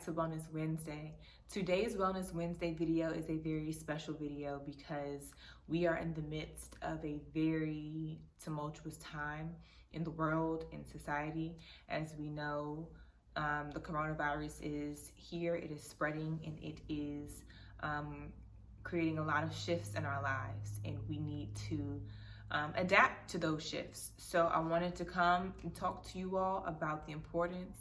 back to Wellness Wednesday. Today's Wellness Wednesday video is a very special video because we are in the midst of a very tumultuous time in the world, in society. As we know, the coronavirus is here, it is spreading, and it is creating a lot of shifts in our lives, and we need to adapt to those shifts. So I wanted to come and talk to you all about the importance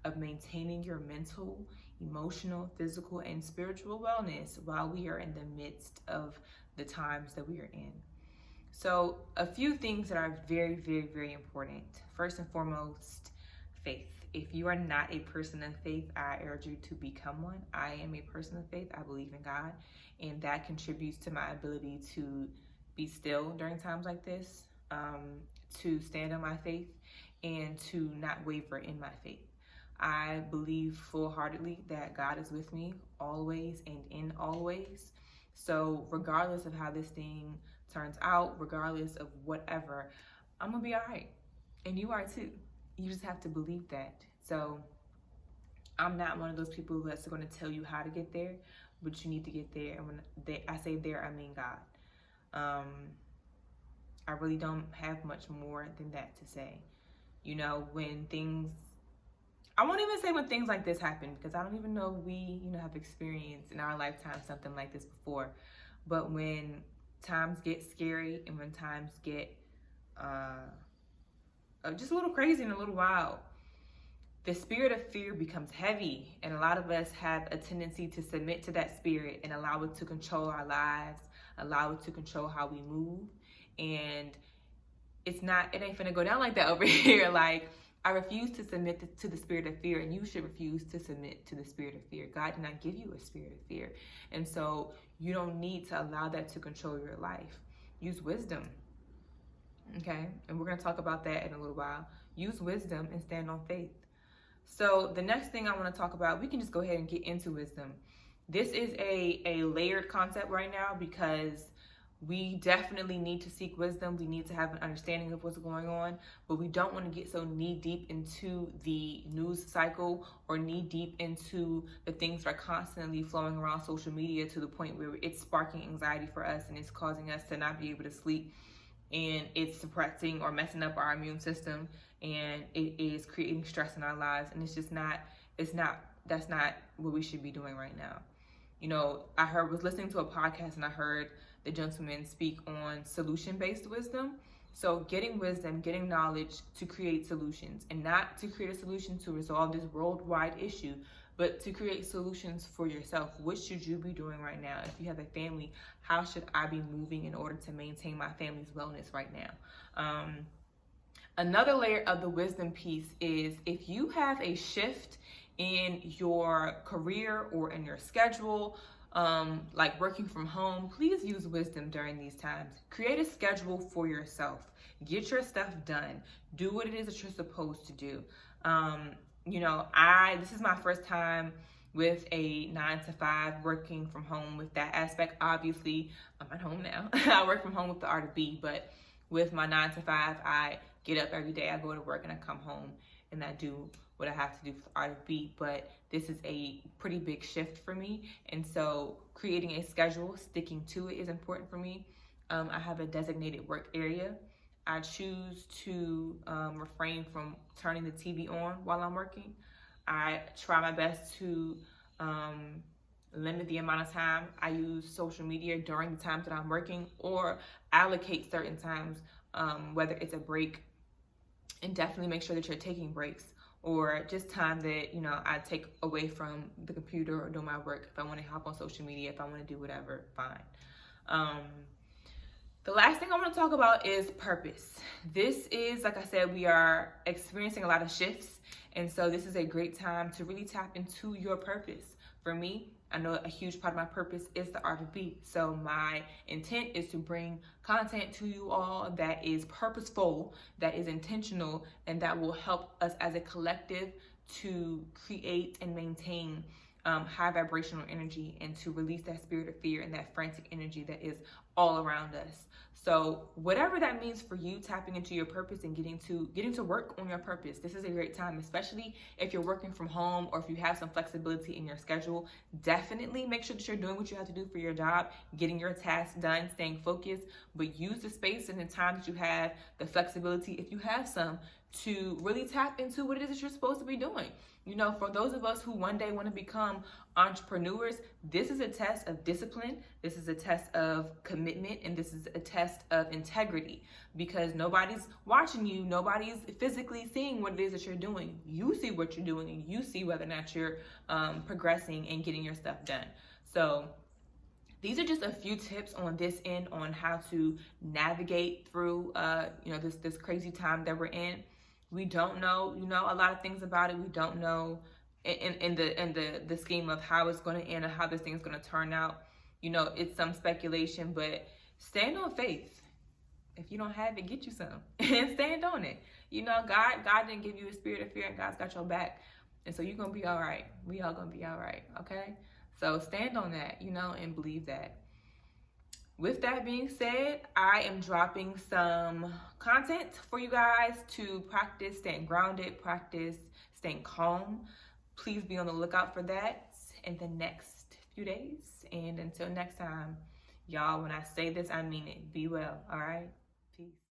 of maintaining your mental, emotional, physical, and spiritual wellness while we are in the midst of the times that we are in. So a few things that are very, very, very important. First and foremost, faith. If you are not a person of faith, I urge you to become one. I am a person of faith. I believe in God, and that contributes to my ability to be still during times like this, to stand on my faith, and to not waver in my faith. I believe full-heartedly that God is with me always and in all ways. So regardless of how this thing turns out, regardless of whatever, I'm gonna be all right. And you are too. You just have to believe that. So I'm not one of those people that's going to tell you how to get there, but you need to get there. And when I say there, I mean God. I really don't have much more than that to say. You know, I won't even say when things like this happen, because I don't even know if we, have experienced in our lifetime something like this before. But when times get scary and when times get just a little crazy and a little wild, the spirit of fear becomes heavy, and a lot of us have a tendency to submit to that spirit and allow it to control our lives, allow it to control how we move. And it ain't finna go down like that over here. Like, I refuse to submit to the spirit of fear, and you should refuse to submit to the spirit of fear. God did not give you a spirit of fear. And so you don't need to allow that to control your life. Use wisdom, okay? And we're gonna talk about that in a little while. Use wisdom and stand on faith. So the next thing I wanna talk about, we can just go ahead and get into wisdom. This is a layered concept right now because we definitely need to seek wisdom. We need to have an understanding of what's going on, but we don't want to get so knee deep into the news cycle or knee deep into the things that are constantly flowing around social media to the point where it's sparking anxiety for us and it's causing us to not be able to sleep, and it's suppressing or messing up our immune system, and it is creating stress in our lives. And that's not what we should be doing right now. I was listening to a podcast and I heard the gentleman speak on solution-based wisdom. So getting wisdom, getting knowledge to create solutions, and not to create a solution to resolve this worldwide issue, but to create solutions for yourself. What should you be doing right now? If you have a family, how should I be moving in order to maintain my family's wellness right now? Another layer of the wisdom piece is if you have a shift in your career or in your schedule, like working from home, please use wisdom during these times. Create a schedule for yourself. Get your stuff done. Do what it is that you're supposed to do. This is my first time with a 9-to-5 working from home with that aspect. Obviously, I'm at home now. I work from home with the art of be, but with my 9-to-5, I get up every day, I go to work, and I come home and I do what I have to do for the art of be. But this is a pretty big shift for me, and so creating a schedule, sticking to it is important for me. I have a designated work area. I choose to refrain from turning the TV on while I'm working. I try my best to limit the amount of time I use social media during the times that I'm working, or allocate certain times, whether it's a break, and definitely make sure that you're taking breaks, or just time that, I take away from the computer or do my work. If I want to hop on social media, if I want to do whatever, fine. The last thing I want to talk about is purpose. This is, like I said, we are experiencing a lot of shifts, and so this is a great time to really tap into your purpose. For me, I know a huge part of my purpose is the art of be. So my intent is to bring content to you all that is purposeful, that is intentional, and that will help us as a collective to create and maintain high vibrational energy and to release that spirit of fear and that frantic energy that is all around us. So whatever that means for you, tapping into your purpose and getting to work on your purpose. This is a great time, especially if you're working from home or if you have some flexibility in your schedule. Definitely make sure that you're doing what you have to do for your job, getting your tasks done, staying focused, but use the space and the time that you have, the flexibility, if you have some, to really tap into what it is that you're supposed to be doing. You know, for those of us who one day want to become entrepreneurs, this is a test of discipline, this is a test of commitment, and this is a test of integrity, because nobody's watching you, nobody's physically seeing what it is that you're doing. You see what you're doing, and you see whether or not you're progressing and getting your stuff done. So these are just a few tips on this end on how to navigate through this crazy time that we're in. We don't know, a lot of things about it. We don't know in the scheme of how it's going to end or how this thing is going to turn out. It's some speculation, but stand on faith. If you don't have it, get you some and stand on it. God didn't give you a spirit of fear, and God's got your back. And so you're going to be all right. We all going to be all right. Okay. So stand on that, and believe that. With that being said, I am dropping some content for you guys to practice staying grounded, practice staying calm. Please be on the lookout for that in the next few days. And until next time, y'all, when I say this, I mean it. Be well, all right? Peace.